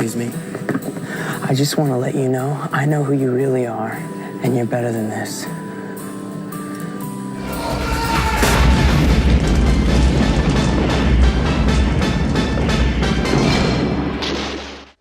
Excuse me. I just want to let you know, I know who you really are, and you're better than this.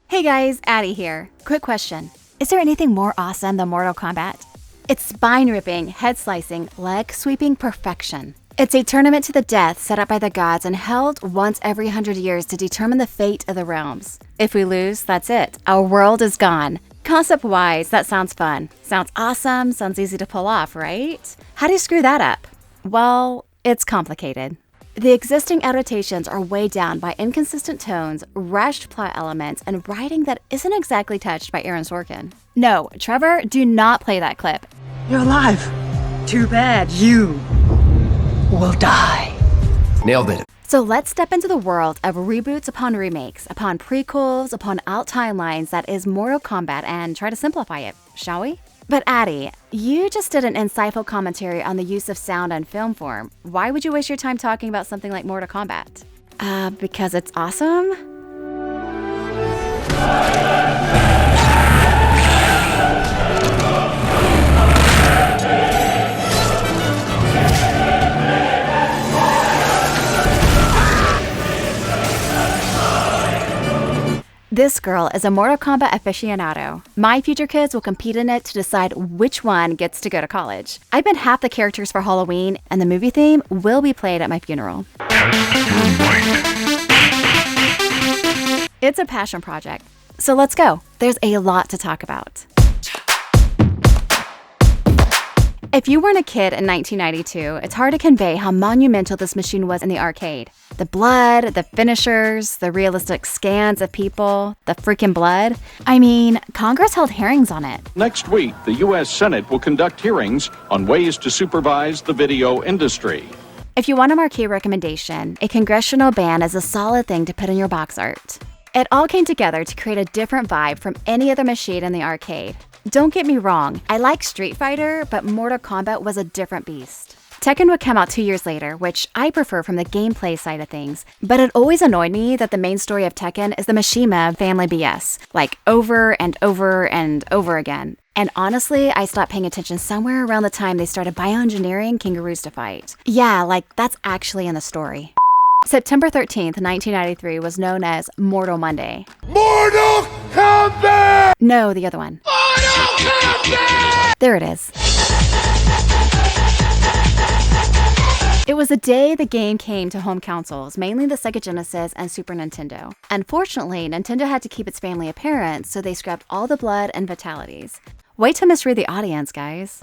Hey guys, Addy here. Quick question. Is there anything more awesome than Mortal Kombat? It's spine-ripping, head-slicing, leg-sweeping perfection. It's a tournament to the death set up by the gods and held once every 100 years to determine the fate of the realms. If we lose, that's it. Our world is gone. Concept-wise, that sounds fun. Sounds awesome, sounds easy to pull off, right? How do you screw that up? Well, it's complicated. The existing adaptations are weighed down by inconsistent tones, rushed plot elements, and writing that isn't exactly touched by Aaron Sorkin. No, Trevor, do not play that clip. You're alive. Too bad you will die. Nailed it. So let's step into the world of reboots upon remakes, upon prequels, upon out timelines that is Mortal Kombat and try to simplify it, shall we? But Addy, you just did an insightful commentary on the use of sound and film form. Why would you waste your time talking about something like Mortal Kombat? Because it's awesome? This girl is a Mortal Kombat aficionado. My future kids will compete in it to decide which one gets to go to college. I bet half the characters for Halloween and the movie theme will be played at my funeral. It's a passion project. So let's go. There's a lot to talk about. If you weren't a kid in 1992, it's hard to convey how monumental this machine was in the arcade. The blood, the finishers, the realistic scans of people, the freaking blood. I mean, Congress held hearings on it. Next week, the U.S. Senate will conduct hearings on ways to supervise the video industry. If you want a marquee recommendation, a congressional ban is a solid thing to put in your box art. It all came together to create a different vibe from any other machine in the arcade. Don't get me wrong, I like Street Fighter, but Mortal Kombat was a different beast. Tekken would come out 2 years later, which I prefer from the gameplay side of things, but it always annoyed me that the main story of Tekken is the Mishima family BS, like over and over and over again. And honestly, I stopped paying attention somewhere around the time they started bioengineering kangaroos to fight. Yeah, like that's actually in the story. September 13th, 1993 was known as Mortal Monday. Mortal Kombat! No, the other one. Mortal Kombat! There it is. It was the day the game came to home consoles, mainly the Sega Genesis and Super Nintendo. Unfortunately, Nintendo had to keep its family apparent, so they scrapped all the blood and fatalities. Wait to misread the audience, guys.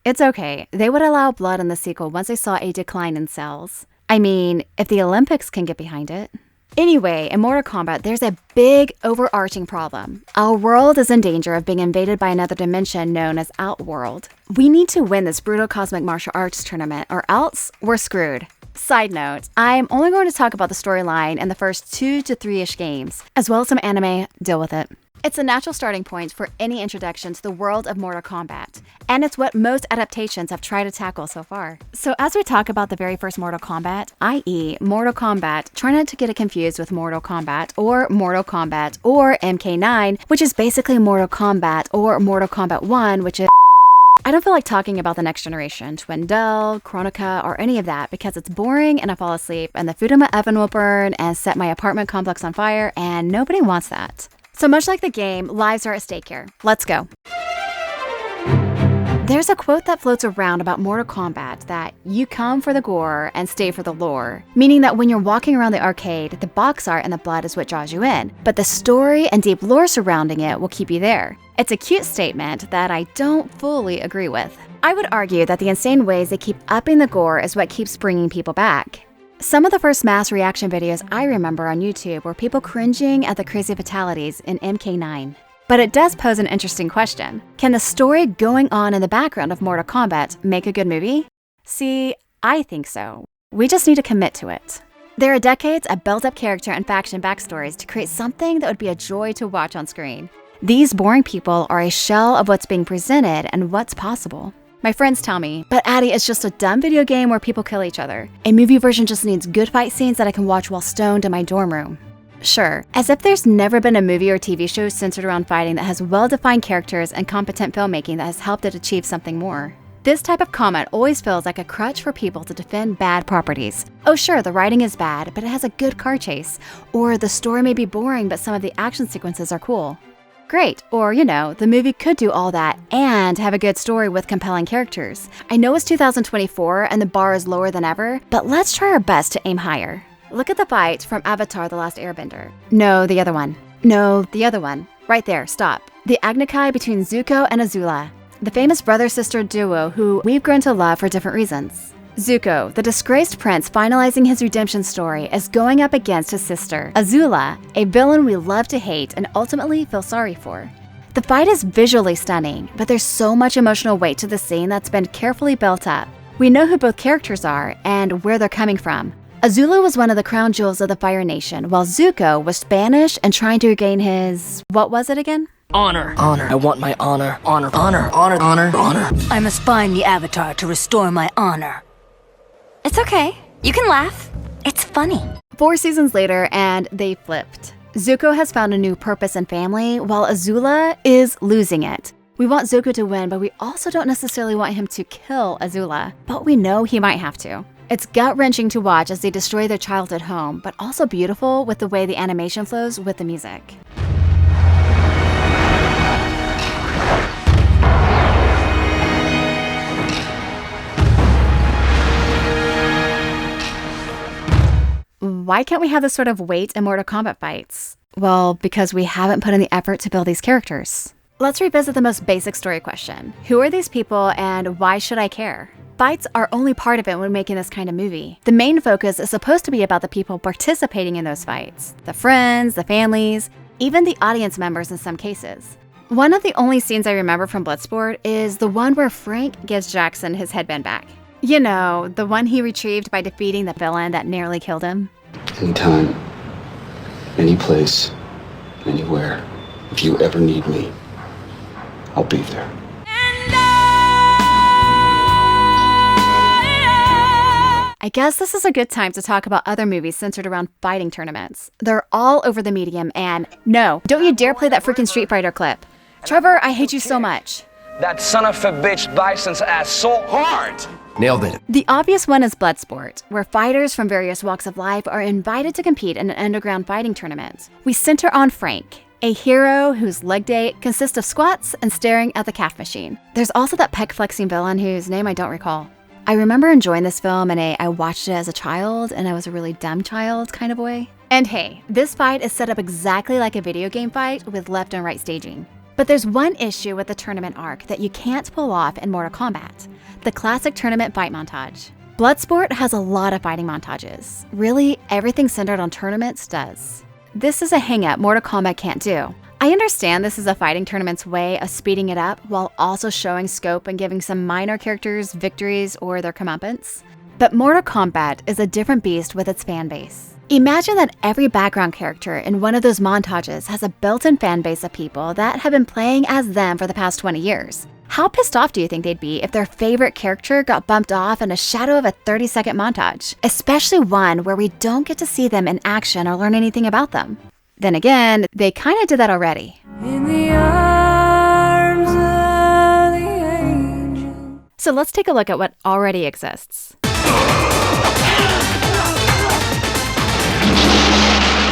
It's okay. They would allow blood in the sequel once they saw a decline in sales. I mean, if the Olympics can get behind it. Anyway, in Mortal Kombat, there's a big overarching problem. Our world is in danger of being invaded by another dimension known as Outworld. We need to win this brutal cosmic martial arts tournament, or else we're screwed. Side note, I'm only going to talk about the storyline in the first 2 to 3-ish games, as well as some anime. Deal with it. It's a natural starting point for any introduction to the world of Mortal Kombat, and it's what most adaptations have tried to tackle so far. So as we talk about the very first Mortal Kombat, i.e. Mortal Kombat, try not to get it confused with Mortal Kombat or MK9, which is basically Mortal Kombat or Mortal Kombat 1, which is... I don't feel like talking about the next generation, Twindell, Chronica, or any of that because it's boring and I fall asleep and the food in my oven will burn and set my apartment complex on fire and nobody wants that. So much like the game, lives are at stake here. Let's go. There's a quote that floats around about Mortal Kombat that you come for the gore and stay for the lore, meaning that when you're walking around the arcade, the box art and the blood is what draws you in, but the story and deep lore surrounding it will keep you there. It's a cute statement that I don't fully agree with. I would argue that the insane ways they keep upping the gore is what keeps bringing people back. Some of the first mass reaction videos I remember on YouTube were people cringing at the crazy fatalities in MK9. But it does pose an interesting question. Can the story going on in the background of Mortal Kombat make a good movie? See, I think so. We just need to commit to it. There are decades of built-up character and faction backstories to create something that would be a joy to watch on screen. These boring people are a shell of what's being presented and what's possible. My friends tell me, but Addy is just a dumb video game where people kill each other. A movie version just needs good fight scenes that I can watch while stoned in my dorm room. Sure, as if there's never been a movie or TV show centered around fighting that has well-defined characters and competent filmmaking that has helped it achieve something more. This type of comment always feels like a crutch for people to defend bad properties. Oh sure, the writing is bad, but it has a good car chase. Or the story may be boring, but some of the action sequences are cool. Great, or the movie could do all that and have a good story with compelling characters. I know it's 2024 and the bar is lower than ever, but let's try our best to aim higher. Look at the fight from Avatar: The Last Airbender. No, the other one. No, the other one. Right there, stop. The Agnikai between Zuko and Azula. The famous brother-sister duo who we've grown to love for different reasons. Zuko, the disgraced prince finalizing his redemption story, is going up against his sister, Azula, a villain we love to hate and ultimately feel sorry for. The fight is visually stunning, but there's so much emotional weight to the scene that's been carefully built up. We know who both characters are and where they're coming from. Azula was one of the crown jewels of the Fire Nation, while Zuko was Spanish and trying to regain his... what was it again? Honor. Honor. I want my honor. Honor. Honor. Honor. Honor. Honor. I must find the Avatar to restore my honor. It's okay. You can laugh. It's funny. 4 seasons later, and they flipped. Zuko has found a new purpose and family, while Azula is losing it. We want Zuko to win, but we also don't necessarily want him to kill Azula. But we know he might have to. It's gut-wrenching to watch as they destroy their childhood home, but also beautiful with the way the animation flows with the music. Why can't we have this sort of weight in Mortal Kombat fights? Well, because we haven't put in the effort to build these characters. Let's revisit the most basic story question. Who are these people and why should I care? Fights are only part of it when making this kind of movie. The main focus is supposed to be about the people participating in those fights. The friends, the families, even the audience members in some cases. One of the only scenes I remember from Bloodsport is the one where Frank gives Jackson his headband back. You know, the one he retrieved by defeating the villain that nearly killed him. Anytime, any place, anywhere. If you ever need me, I'll be there. I guess this is a good time to talk about other movies centered around fighting tournaments. They're all over the medium, and no, don't you dare play that freaking Street Fighter clip. Trevor, I hate you so much. That son of a bitch Bison's ass so hard. Nailed it. The obvious one is Bloodsport, where fighters from various walks of life are invited to compete in an underground fighting tournament. We center on Frank, a hero whose leg day consists of squats and staring at the calf machine. There's also that pec-flexing villain whose name I don't recall. I remember enjoying this film in I watched it as a child and I was a really dumb child kind of way. And hey, this fight is set up exactly like a video game fight with left and right staging. But there's one issue with the tournament arc that you can't pull off in Mortal Kombat, the classic tournament fight montage. Bloodsport has a lot of fighting montages. Really, everything centered on tournaments does. This is a hang-up Mortal Kombat can't do. I understand this is a fighting tournament's way of speeding it up while also showing scope and giving some minor characters victories or their comeuppance. But Mortal Kombat is a different beast with its fan base. Imagine that every background character in one of those montages has a built-in fan base of people that have been playing as them for the past 20 years. How pissed off do you think they'd be if their favorite character got bumped off in a shadow of a 30-second montage? Especially one where we don't get to see them in action or learn anything about them. Then again, they kind of did that already. In the arms of the angel. So let's take a look at what already exists.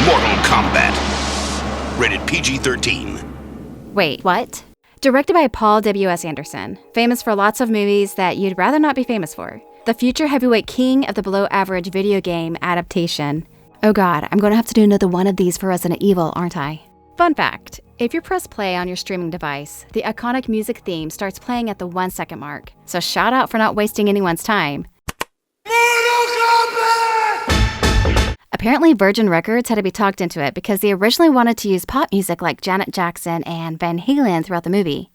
Mortal Kombat. Rated PG-13. Wait, what? Directed by Paul W.S. Anderson, famous for lots of movies that you'd rather not be famous for. The future heavyweight king of the below-average video game adaptation. Oh god, I'm gonna have to do another one of these for Resident Evil, aren't I? Fun fact, if you press play on your streaming device, the iconic music theme starts playing at the 1 second mark. So shout out for not wasting anyone's time. Apparently Virgin Records had to be talked into it because they originally wanted to use pop music like Janet Jackson and Van Halen throughout the movie.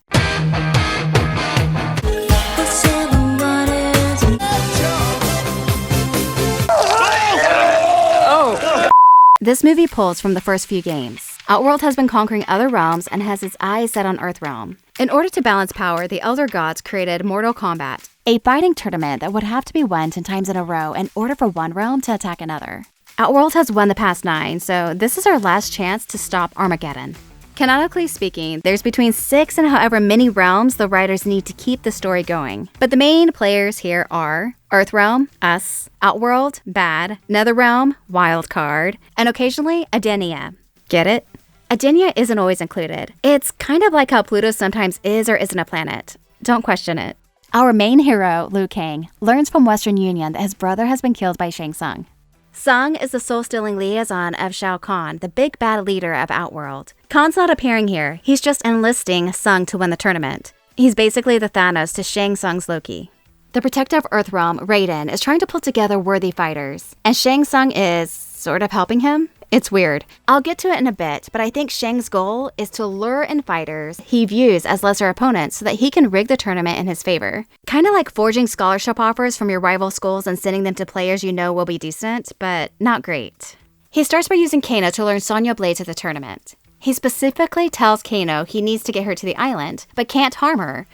This movie pulls from the first few games. Outworld has been conquering other realms and has its eyes set on Earthrealm. In order to balance power, the Elder Gods created Mortal Kombat, a fighting tournament that would have to be won 10 times in a row in order for one realm to attack another. Outworld has won the past 9, so this is our last chance to stop Armageddon. Canonically speaking, there's between 6 and however many realms the writers need to keep the story going. But the main players here are Earthrealm, us, Outworld, bad, Netherrealm, wildcard, and occasionally Adalia. Get it? Adalia isn't always included. It's kind of like how Pluto sometimes is or isn't a planet. Don't question it. Our main hero, Liu Kang, learns from Western Union that his brother has been killed by Shang Tsung. Tsung is the soul-stealing liaison of Shao Kahn, the big bad leader of Outworld. Kahn's not appearing here, he's just enlisting Tsung to win the tournament. He's basically the Thanos to Shang Tsung's Loki. The protector of Earthrealm, Raiden, is trying to pull together worthy fighters, and Shang Tsung is sort of helping him? It's weird. I'll get to it in a bit, but I think Shang's goal is to lure in fighters he views as lesser opponents so that he can rig the tournament in his favor. Kinda like forging scholarship offers from your rival schools and sending them to players you know will be decent, but not great. He starts by using Kano to learn Sonya Blades at the tournament. He specifically tells Kano he needs to get her to the island, but can't harm her.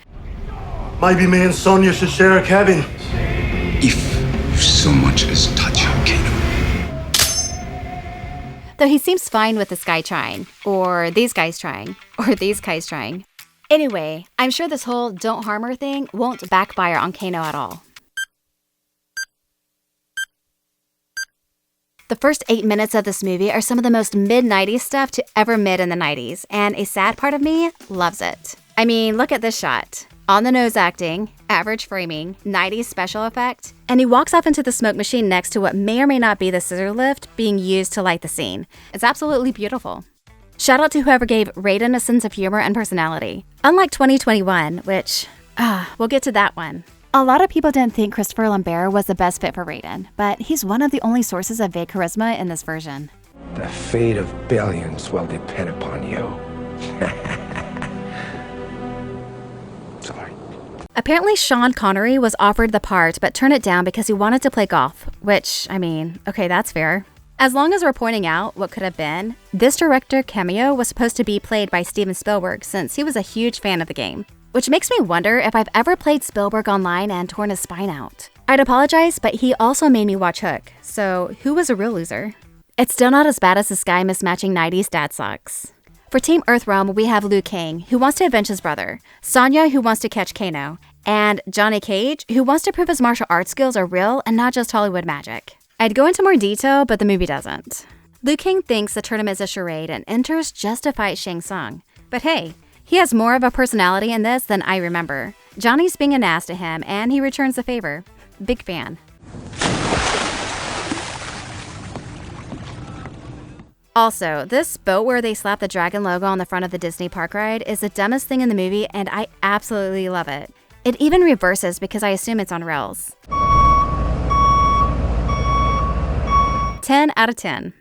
Maybe me and Sonya should share a cabin. If you so much as touch her, Kano. Though he seems fine with this guy trying, or these guys trying, or these guys trying. Anyway, I'm sure this whole don't harm her thing won't backfire on Kano at all. The first 8 minutes of this movie are some of the most mid-90s stuff to ever mid in the 90s, and a sad part of me loves it. I mean, look at this shot. On the nose acting, average framing, 90s special effect, and he walks off into the smoke machine next to what may or may not be the scissor lift being used to light the scene. It's absolutely beautiful. Shout out to whoever gave Raiden a sense of humor and personality. Unlike 2021, which, we'll get to that one. A lot of people didn't think Christopher Lambert was the best fit for Raiden, but he's one of the only sources of vague charisma in this version. The fate of billions will depend upon you. Apparently, Sean Connery was offered the part but turned it down because he wanted to play golf, which, I mean, okay, that's fair. As long as we're pointing out what could have been, this director cameo was supposed to be played by Steven Spielberg since he was a huge fan of the game. Which makes me wonder if I've ever played Spielberg online and torn his spine out. I'd apologize, but he also made me watch Hook, so who was a real loser? It's still not as bad as this guy mismatching 90s dad socks. For Team Earthrealm, we have Liu Kang, who wants to avenge his brother, Sonya, who wants to catch Kano, and Johnny Cage, who wants to prove his martial arts skills are real and not just Hollywood magic. I'd go into more detail, but the movie doesn't. Liu Kang thinks the tournament is a charade and enters just to fight Shang Tsung. But hey, he has more of a personality in this than I remember. Johnny's being an ass to him, and he returns the favor. Big fan. Also, this boat where they slap the dragon logo on the front of the Disney park ride is the dumbest thing in the movie, and I absolutely love it. It even reverses because I assume it's on rails. 10 out of 10.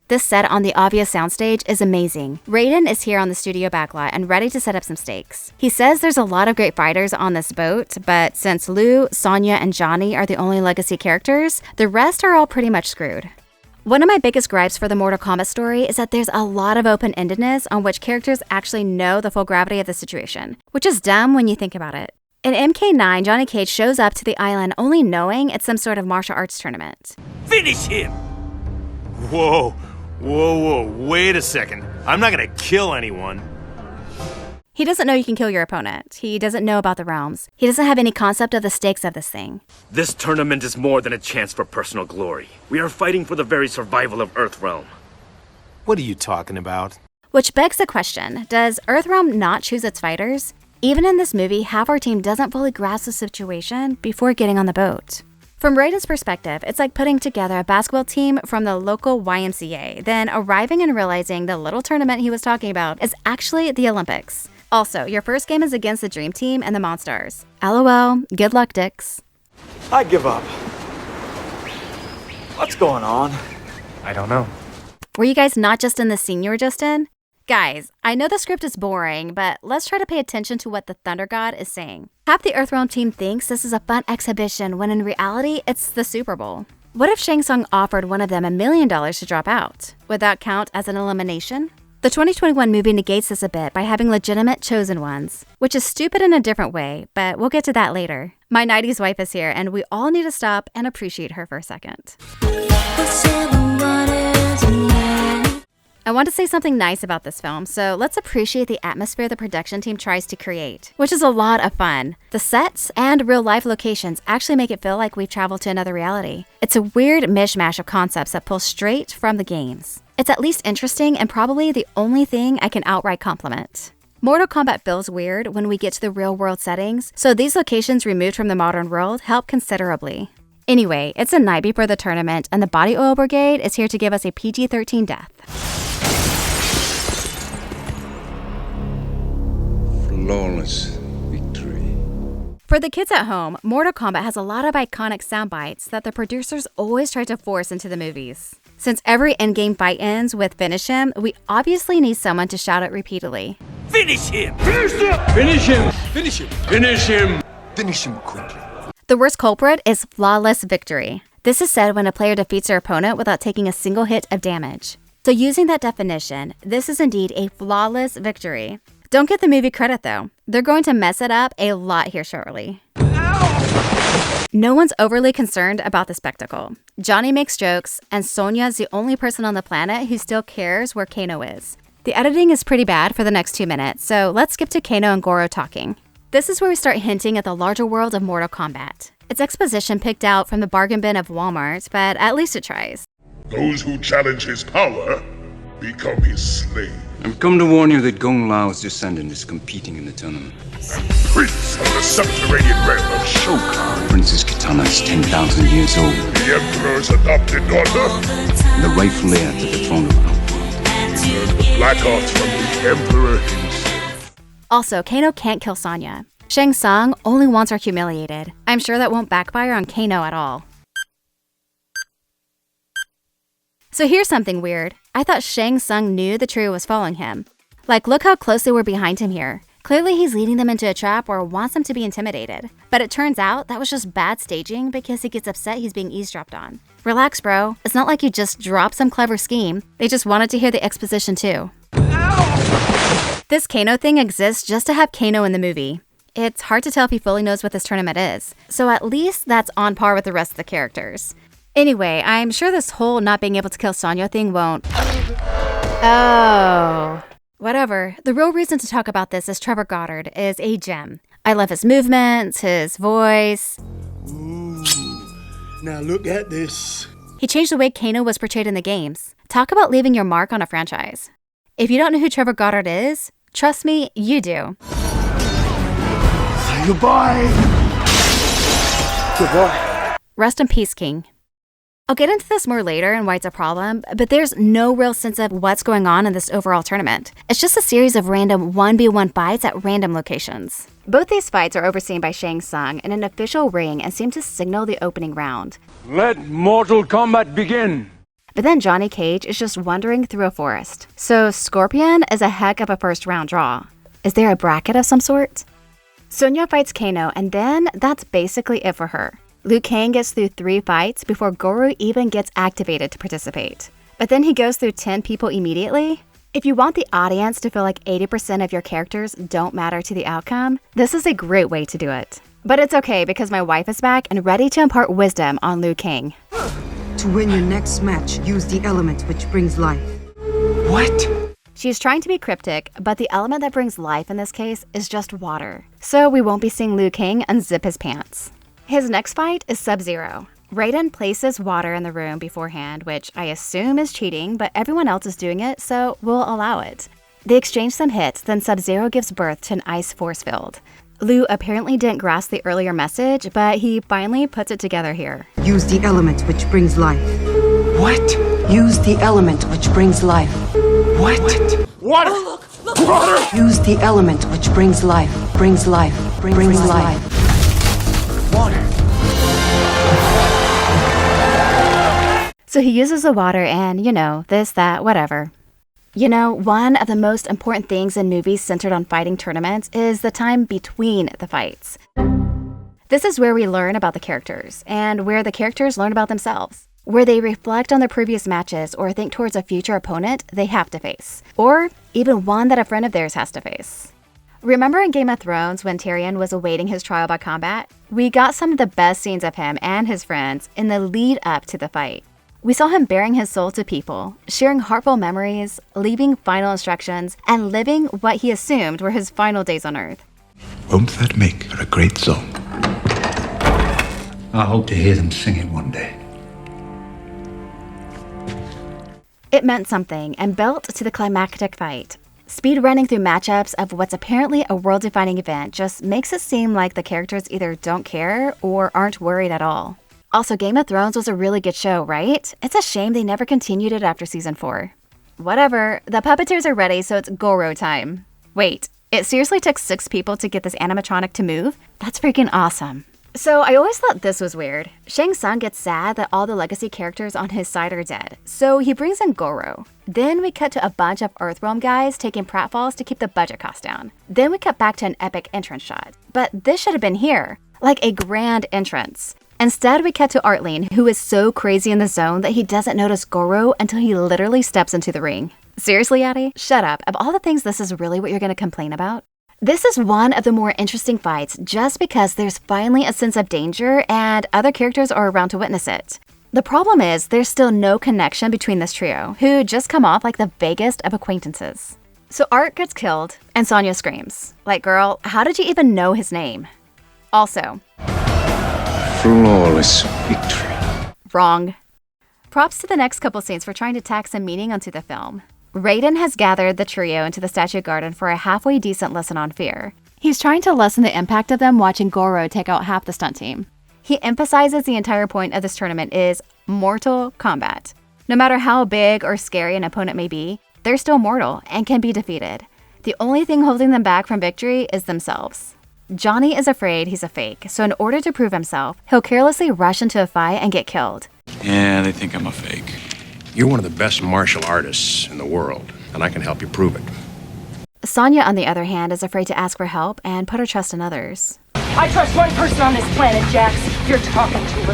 This set on the obvious soundstage is amazing. Raiden is here on the studio backlot and ready to set up some stakes. He says there's a lot of great fighters on this boat, but since Liu, Sonya, and Johnny are the only legacy characters, the rest are all pretty much screwed. One of my biggest gripes for the Mortal Kombat story is that there's a lot of open-endedness on which characters actually know the full gravity of the situation, which is dumb when you think about it. In MK9, Johnny Cage shows up to the island only knowing it's some sort of martial arts tournament. Finish him! Whoa, whoa, whoa, wait a second. I'm not gonna kill anyone. He doesn't know you can kill your opponent. He doesn't know about the realms. He doesn't have any concept of the stakes of this thing. This tournament is more than a chance for personal glory. We are fighting for the very survival of Earthrealm. What are you talking about? Which begs the question, does Earthrealm not choose its fighters? Even in this movie, half our team doesn't fully grasp the situation before getting on the boat. From Raiden's perspective, it's like putting together a basketball team from the local YMCA, then arriving and realizing the little tournament he was talking about is actually the Olympics. Also, your first game is against the Dream Team and the Monstars. LOL, good luck, dicks. I give up. What's going on? I don't know. Were you guys not just in the scene you were just in? Guys, I know the script is boring, but let's try to pay attention to what the Thunder God is saying. Half the Earthrealm team thinks this is a fun exhibition when in reality, it's the Super Bowl. What if Shang Tsung offered one of them $1 million to drop out? Would that count as an elimination? The 2021 movie negates this a bit by having legitimate chosen ones, which is stupid in a different way, but we'll get to that later. My 90s wife is here, and we all need to stop and appreciate her for a second. I want to say something nice about this film, so let's appreciate the atmosphere the production team tries to create, which is a lot of fun. The sets and real-life locations actually make it feel like we've traveled to another reality. It's a weird mishmash of concepts that pull straight from the games. It's at least interesting and probably the only thing I can outright compliment. Mortal Kombat feels weird when we get to the real-world settings, so these locations removed from the modern world help considerably. Anyway, it's a night before the tournament, and the Body Oil Brigade is here to give us a PG-13 death. Flawless victory. For the kids at home, Mortal Kombat has a lot of iconic sound bites that the producers always try to force into the movies. Since every endgame fight ends with finish him, we obviously need someone to shout it repeatedly. Finish him! Finish him! Finish him! Finish him! Finish him! Finish him quickly. The worst culprit is flawless victory. This is said when a player defeats their opponent without taking a single hit of damage. So using that definition, this is indeed a flawless victory. Don't get the movie credit though. They're going to mess it up a lot here shortly. No one's overly concerned about the spectacle. Johnny makes jokes, and Sonya's the only person on the planet who still cares where Kano is. The editing is pretty bad for the next 2 minutes, so let's skip to Kano and Goro talking. This is where we start hinting at the larger world of Mortal Kombat. It's exposition picked out from the bargain bin of Walmart, but at least it tries. Those who challenge his power become his slave. I've come to warn you that Gong Lao's descendant is competing in the tournament. Prince of the subterranean realm of Showdown. Princess Kitana is 10,000 years old. The Emperor's adopted daughter. The rightful heir to the throne of Outworld. The black arts from the Emperor himself. Also, Kano can't kill Sonya. Shang Tsung only wants her humiliated. I'm sure that won't backfire on Kano at all. So here's something weird. I thought Shang Tsung knew the trio was following him. Like, look how close they were behind him here. Clearly he's leading them into a trap or wants them to be intimidated. But it turns out that was just bad staging because he gets upset he's being eavesdropped on. Relax, bro. It's not like you just dropped some clever scheme. They just wanted to hear the exposition too. Ow! This Kano thing exists just to have Kano in the movie. It's hard to tell if he fully knows what this tournament is. So at least that's on par with the rest of the characters. Anyway, I'm sure this whole not being able to kill Sonya thing won't... Oh... Whatever. The real reason to talk about this is Trevor Goddard is a gem. I love his movements, his voice. Ooh, now look at this. He changed the way Kano was portrayed in the games. Talk about leaving your mark on a franchise. If you don't know who Trevor Goddard is, trust me, you do. Say goodbye. Goodbye. Rest in peace, King. I'll get into this more later and why it's a problem, but there's no real sense of what's going on in this overall tournament. It's just a series of random 1v1 fights at random locations. Both these fights are overseen by Shang Tsung in an official ring and seem to signal the opening round. Let Mortal Kombat begin! But then Johnny Cage is just wandering through a forest. So Scorpion is a heck of a first round draw. Is there a bracket of some sort? Sonya fights Kano, and then that's basically it for her. Liu Kang gets through 3 fights before Goro even gets activated to participate. But then he goes through 10 people immediately? If you want the audience to feel like 80% of your characters don't matter to the outcome, this is a great way to do it. But it's okay because my wife is back and ready to impart wisdom on Liu Kang. To win your next match, use the element which brings life. What? She's trying to be cryptic, but the element that brings life in this case is just water. So we won't be seeing Liu Kang unzip his pants. His next fight is Sub-Zero. Raiden places water in the room beforehand, which I assume is cheating, but everyone else is doing it, so we'll allow it. They exchange some hits, then Sub-Zero gives birth to an ice force field. Liu apparently didn't grasp the earlier message, but he finally puts it together here. Use the element which brings life. What? Use the element which brings life. What? Water! Oh, look, water! Use the element which brings life. Brings life. Brings life. Water. So he uses the water and, you know, this, that, whatever. You know, one of the most important things in movies centered on fighting tournaments is the time between the fights. This is where we learn about the characters, and where the characters learn about themselves. Where they reflect on their previous matches or think towards a future opponent they have to face. Or even one that a friend of theirs has to face. Remember in Game of Thrones when Tyrion was awaiting his trial by combat? We got some of the best scenes of him and his friends in the lead up to the fight. We saw him bearing his soul to people, sharing heartfelt memories, leaving final instructions, and living what he assumed were his final days on Earth. Won't that make her a great song? I hope to hear them sing it one day. It meant something and built to the climactic fight. Speed running through matchups of what's apparently a world-defining event just makes it seem like the characters either don't care or aren't worried at all. Also, Game of Thrones was a really good show, right? It's a shame they never continued it after season 4. Whatever, the puppeteers are ready, so it's Goro time. Wait, it seriously took 6 people to get this animatronic to move? That's freaking awesome. So I always thought this was weird. Shang Tsung gets sad that all the legacy characters on his side are dead, so he brings in Goro. Then we cut to a bunch of Earthrealm guys taking pratfalls to keep the budget costs down. Then we cut back to an epic entrance shot. But this should have been here, like a grand entrance. Instead, we cut to Artline, who is so crazy in the zone that he doesn't notice Goro until he literally steps into the ring. Seriously, Addy? Shut up. Of all the things, this is really what you're gonna complain about? This is one of the more interesting fights just because there's finally a sense of danger and other characters are around to witness it. The problem is there's still no connection between this trio, who just come off like the vaguest of acquaintances. So Art gets killed and Sonya screams. Like, girl, how did you even know his name? Also, flawless victory. Wrong. Props to the next couple scenes for trying to tack some meaning onto the film. Raiden has gathered the trio into the statue garden for a halfway decent lesson on fear. He's trying to lessen the impact of them watching Goro take out half the stunt team. He emphasizes the entire point of this tournament is Mortal Kombat. No matter how big or scary an opponent may be, they're still mortal and can be defeated. The only thing holding them back from victory is themselves. Johnny is afraid he's a fake, so in order to prove himself, he'll carelessly rush into a fight and get killed. Yeah, they think I'm a fake. You're one of the best martial artists in the world, and I can help you prove it. Sonya, on the other hand, is afraid to ask for help and put her trust in others. I trust one person on this planet, Jax. You're talking to her.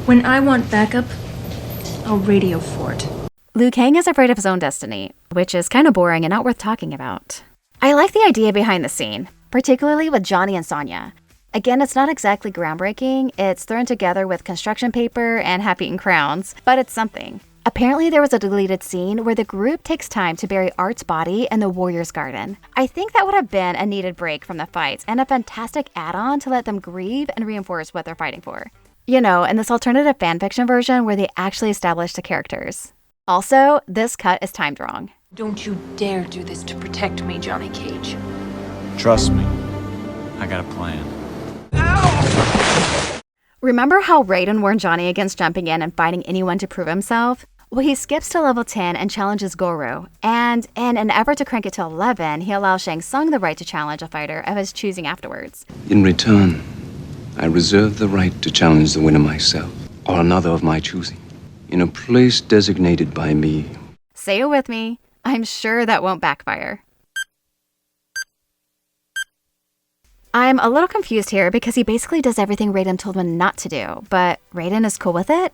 When I want backup, I'll radio for it. Liu Kang is afraid of his own destiny, which is kind of boring and not worth talking about. I like the idea behind the scene, particularly with Johnny and Sonya. Again, it's not exactly groundbreaking, it's thrown together with construction paper and half-eaten crowns, but it's something. Apparently there was a deleted scene where the group takes time to bury Art's body in the Warrior's Garden. I think that would have been a needed break from the fights and a fantastic add-on to let them grieve and reinforce what they're fighting for. You know, in this alternative fanfiction version where they actually established the characters. Also, this cut is timed wrong. Don't you dare do this to protect me, Johnny Cage. Trust me, I got a plan. Remember how Raiden warned Johnny against jumping in and fighting anyone to prove himself? Well, he skips to level 10 and challenges Goro, and in an effort to crank it to 11, he allows Shang Tsung the right to challenge a fighter of his choosing afterwards. In return, I reserve the right to challenge the winner myself, or another of my choosing, in a place designated by me. Say it with me. I'm sure that won't backfire. I'm a little confused here because he basically does everything Raiden told him not to do, but Raiden is cool with it?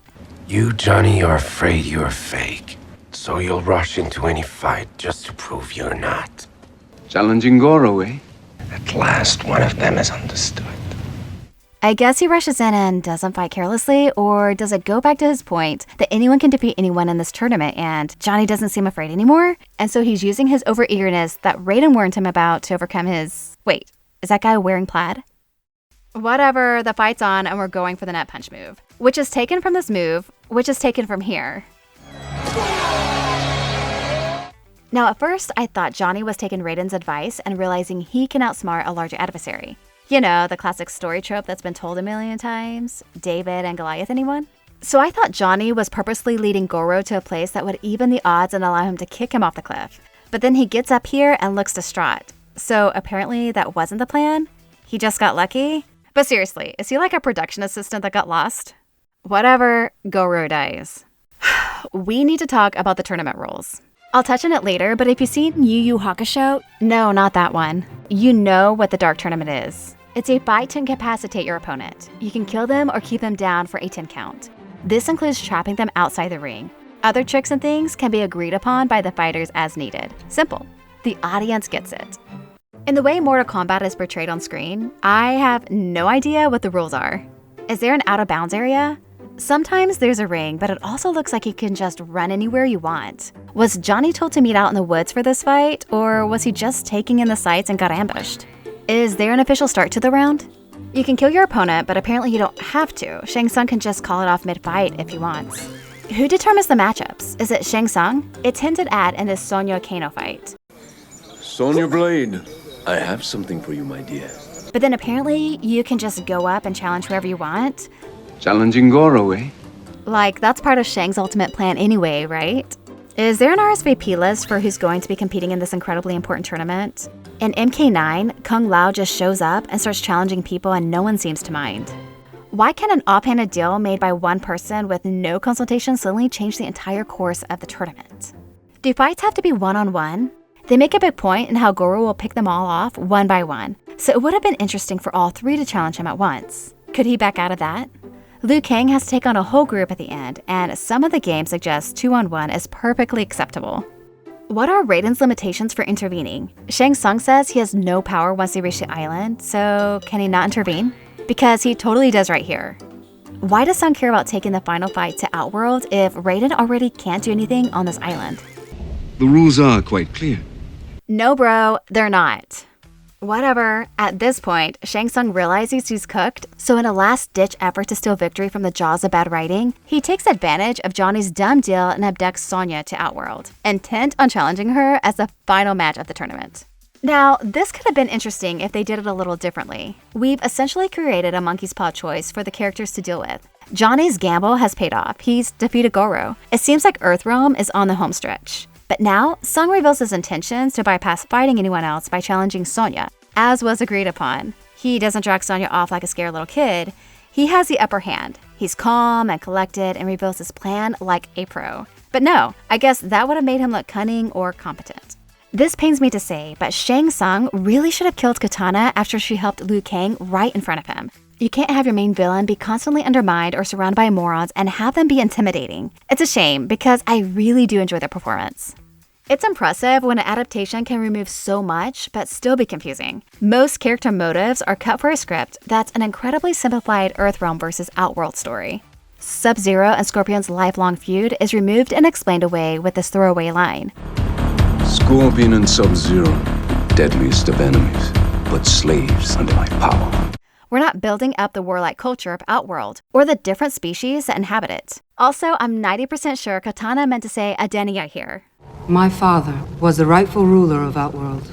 You, Johnny, are afraid you're fake, so you'll rush into any fight just to prove you're not. Challenging Goro, eh? At last, one of them is understood. I guess he rushes in and doesn't fight carelessly, or does it go back to his point that anyone can defeat anyone in this tournament and Johnny doesn't seem afraid anymore? And so he's using his overeagerness that Raiden warned him about to overcome his... Wait, is that guy wearing plaid? Whatever, the fight's on and we're going for the net punch move, which is taken from this move, which is taken from here. Now at first, I thought Johnny was taking Raiden's advice and realizing he can outsmart a larger adversary. You know, the classic story trope that's been told a million times. David and Goliath, anyone? So I thought Johnny was purposely leading Goro to a place that would even the odds and allow him to kick him off the cliff. But then he gets up here and looks distraught. So apparently that wasn't the plan? He just got lucky? But seriously, is he like a production assistant that got lost? Whatever, Goro dies. We need to talk about the tournament rules. I'll touch on it later, but if you've seen Yu Yu Hakusho, no, not that one. You know what the Dark Tournament is. It's a fight to incapacitate your opponent. You can kill them or keep them down for a 10 count. This includes trapping them outside the ring. Other tricks and things can be agreed upon by the fighters as needed. Simple. the audience gets it. In the way Mortal Kombat is portrayed on screen, I have no idea what the rules are. Is there an out-of-bounds area? Sometimes there's a ring, but it also looks like you can just run anywhere you want. Was Johnny told to meet out in the woods for this fight, or was he just taking in the sights and got ambushed? Is there an official start to the round? You can kill your opponent, but apparently you don't have to. Shang Tsung can just call it off mid-fight if he wants. Who determines the matchups? Is it Shang Tsung? It's hinted at in this Sonya Kano fight. Sonya Blade, I have something for you, my dear. But then apparently you can just go up and challenge whoever you want. Challenging Goro, eh? Like, that's part of Shang's ultimate plan anyway, right? Is there an RSVP list for who's going to be competing in this incredibly important tournament? In MK9, Kung Lao just shows up and starts challenging people and no one seems to mind. Why can an offhanded deal made by one person with no consultation suddenly change the entire course of the tournament? Do fights have to be one-on-one? They make a big point in how Goro will pick them all off one by one, so it would have been interesting for all three to challenge him at once. Could he back out of that? Liu Kang has to take on a whole group at the end, and some of the games suggest 2-on-1 is perfectly acceptable. What are Raiden's limitations for intervening? Shang Tsung says he has no power once they reach the island, so can he not intervene? Because he totally does right here. Why does Tsung care about taking the final fight to Outworld if Raiden already can't do anything on this island? The rules are quite clear. No bro, they're not. Whatever, at this point, Shang Tsung realizes he's cooked, so in a last-ditch effort to steal victory from the jaws of bad writing, he takes advantage of Johnny's dumb deal and abducts Sonya to Outworld, intent on challenging her as the final match of the tournament. Now, this could have been interesting if they did it a little differently. We've essentially created a monkey's paw choice for the characters to deal with. Johnny's gamble has paid off. He's defeated Goro. It seems like Earthrealm is on the home stretch. But now, Tsung reveals his intentions to bypass fighting anyone else by challenging Sonya, as was agreed upon. He doesn't drag Sonya off like a scared little kid. He has the upper hand. He's calm and collected and reveals his plan like a pro. But no, I guess that would have made him look cunning or competent. This pains me to say, but Shang Tsung really should have killed Katana after she helped Liu Kang right in front of him. You can't have your main villain be constantly undermined or surrounded by morons and have them be intimidating. It's a shame because I really do enjoy their performance. It's impressive when an adaptation can remove so much but still be confusing. Most character motives are cut for a script that's an incredibly simplified Earthrealm versus Outworld story. Sub-Zero and Scorpion's lifelong feud is removed and explained away with this throwaway line. Scorpion and Sub-Zero, deadliest of enemies, but slaves under my power. We're not building up the warlike culture of Outworld, or the different species that inhabit it. Also, I'm 90% sure Katana meant to say Adalia here. My father was the rightful ruler of Outworld.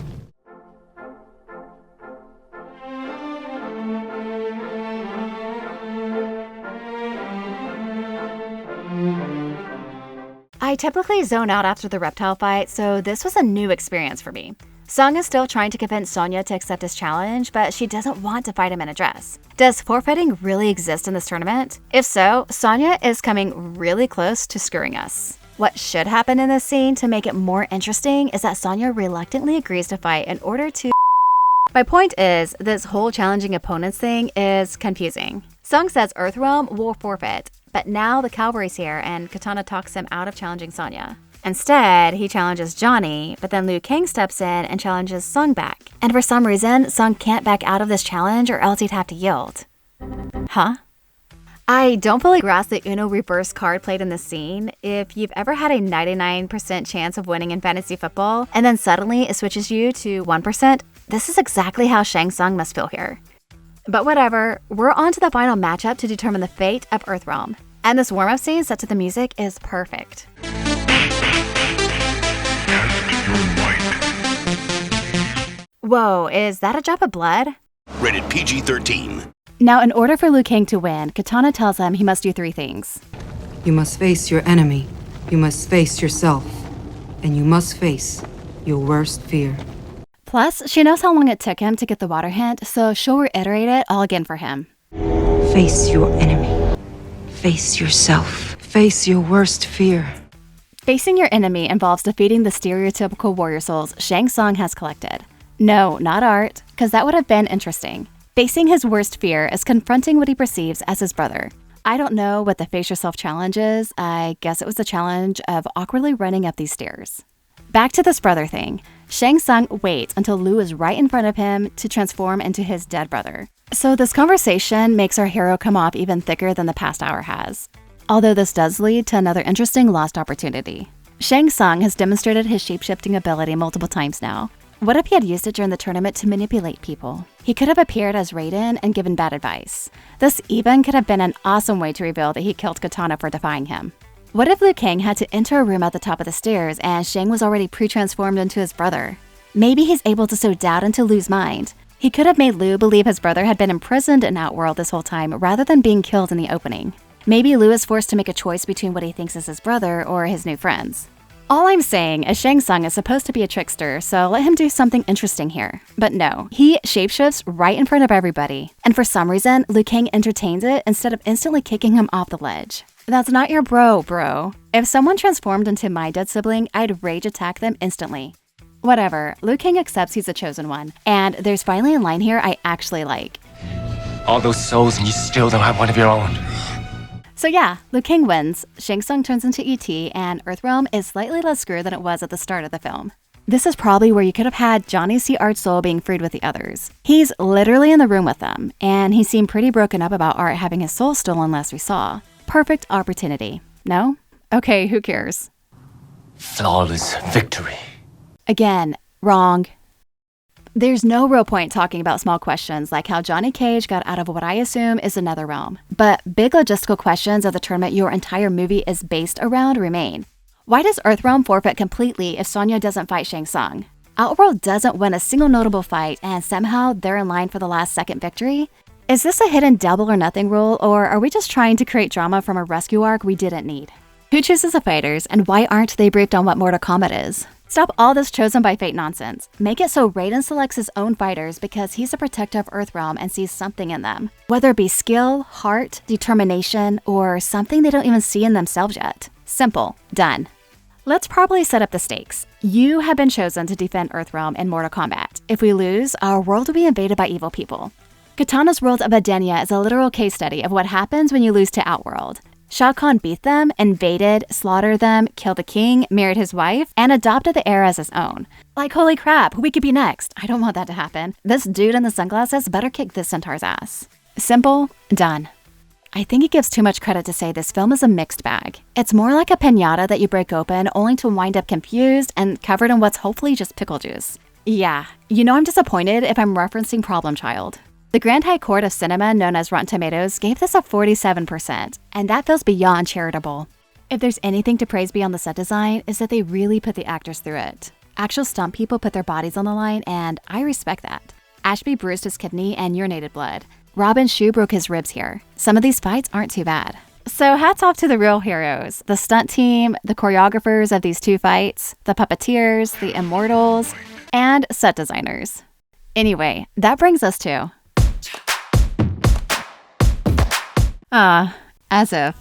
I typically zone out after the reptile fight, so this was a new experience for me. Tsung is still trying to convince Sonya to accept his challenge, but she doesn't want to fight him in a dress. Does forfeiting really exist in this tournament? If so, Sonya is coming really close to screwing us. What should happen in this scene to make it more interesting is that Sonya reluctantly agrees to fight in order to... My point is, this whole challenging opponents thing is confusing. Tsung says Earthrealm will forfeit, but now the cavalry's here and Katana talks him out of challenging Sonya. Instead, he challenges Johnny, but then Liu Kang steps in and challenges Tsung back. And for some reason, Tsung can't back out of this challenge or else he'd have to yield. Huh? I don't fully grasp the Uno reverse card played in this scene. If you've ever had a 99% chance of winning in fantasy football, and then suddenly it switches you to 1%, this is exactly how Shang Tsung must feel here. But whatever, we're on to the final matchup to determine the fate of Earthrealm. And this warm-up scene set to the music is perfect. Whoa, is that a drop of blood? Rated PG-13. Now, in order for Liu Kang to win, Katana tells him he must do 3 things. You must face your enemy, you must face yourself, and you must face your worst fear. Plus, she knows how long it took him to get the water hint, so she'll reiterate it all again for him. Face your enemy. Face yourself. Face your worst fear. Facing your enemy involves defeating the stereotypical warrior souls Shang Tsung has collected. No, not art, because that would have been interesting. Facing his worst fear is confronting what he perceives as his brother. I don't know what the face yourself challenge is. I guess it was the challenge of awkwardly running up these stairs. Back to this brother thing. Shang Tsung waits until Liu is right in front of him to transform into his dead brother. So this conversation makes our hero come off even thicker than the past hour has. Although this does lead to another interesting lost opportunity. Shang Tsung has demonstrated his shape-shifting ability multiple times now. What if he had used it during the tournament to manipulate people? He could have appeared as Raiden and given bad advice. This even could have been an awesome way to reveal that he killed Katana for defying him. What if Liu Kang had to enter a room at the top of the stairs and Shang was already pre-transformed into his brother? Maybe he's able to sow doubt into Liu's mind. He could have made Liu believe his brother had been imprisoned in Outworld this whole time rather than being killed in the opening. Maybe Liu is forced to make a choice between what he thinks is his brother or his new friends. All I'm saying is Shang Tsung is supposed to be a trickster, so let him do something interesting here. But no, he shapeshifts right in front of everybody. And for some reason, Liu Kang entertains it instead of instantly kicking him off the ledge. That's not your bro. If someone transformed into my dead sibling, I'd rage attack them instantly. Whatever, Liu Kang accepts he's the chosen one. And there's finally a line here I actually like. All those souls and you still don't have one of your own. So yeah, Liu Kang wins, Shang Tsung turns into E.T., and Earthrealm is slightly less screwed than it was at the start of the film. This is probably where you could have had Johnny C. Art's soul being freed with the others. He's literally in the room with them, and he seemed pretty broken up about Art having his soul stolen last we saw. Perfect opportunity. No? Okay, who cares? Flawless victory. Again, wrong. There's no real point talking about small questions like how Johnny Cage got out of what I assume is another realm. But big logistical questions of the tournament your entire movie is based around remain. Why does Earthrealm forfeit completely if Sonya doesn't fight Shang Tsung? Outworld doesn't win a single notable fight and somehow they're in line for the last second victory? Is this a hidden double or nothing rule, or are we just trying to create drama from a rescue arc we didn't need? Who chooses the fighters, and why aren't they briefed on what Mortal Kombat is? Stop all this chosen by fate nonsense. Make it so Raiden selects his own fighters because he's a protector of Earthrealm and sees something in them. Whether it be skill, heart, determination, or something they don't even see in themselves yet. Simple. Done. Let's properly set up the stakes. You have been chosen to defend Earthrealm in Mortal Kombat. If we lose, our world will be invaded by evil people. Katana's world of Adenia is a literal case study of what happens when you lose to Outworld. Shao Kahn beat them, invaded, slaughtered them, killed the king, married his wife, and adopted the heir as his own. Like, holy crap, we could be next. I don't want that to happen. This dude in the sunglasses better kick this centaur's ass. Simple, done. I think it gives too much credit to say this film is a mixed bag. It's more like a piñata that you break open only to wind up confused and covered in what's hopefully just pickle juice. Yeah, you know I'm disappointed if I'm referencing Problem Child. The Grand High Court of Cinema, known as Rotten Tomatoes, gave this a 47%, and that feels beyond charitable. If there's anything to praise beyond the set design, is that they really put the actors through it. Actual stunt people put their bodies on the line, and I respect that. Ashby bruised his kidney and urinated blood. Robin Shue broke his ribs here. Some of these fights aren't too bad. So hats off to the real heroes, the stunt team, the choreographers of these two fights, the puppeteers, the immortals, and set designers. Anyway, that brings us to... as if.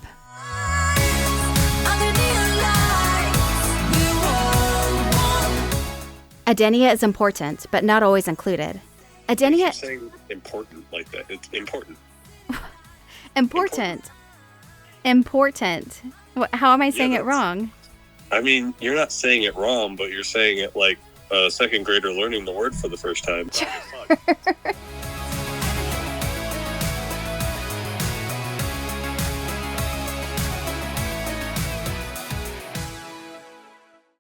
Adenia is important, but not always included. Adenia... saying important like that. It's important. Important. How am I saying it wrong? I mean, you're not saying it wrong, but you're saying it like a second grader learning the word for the first time.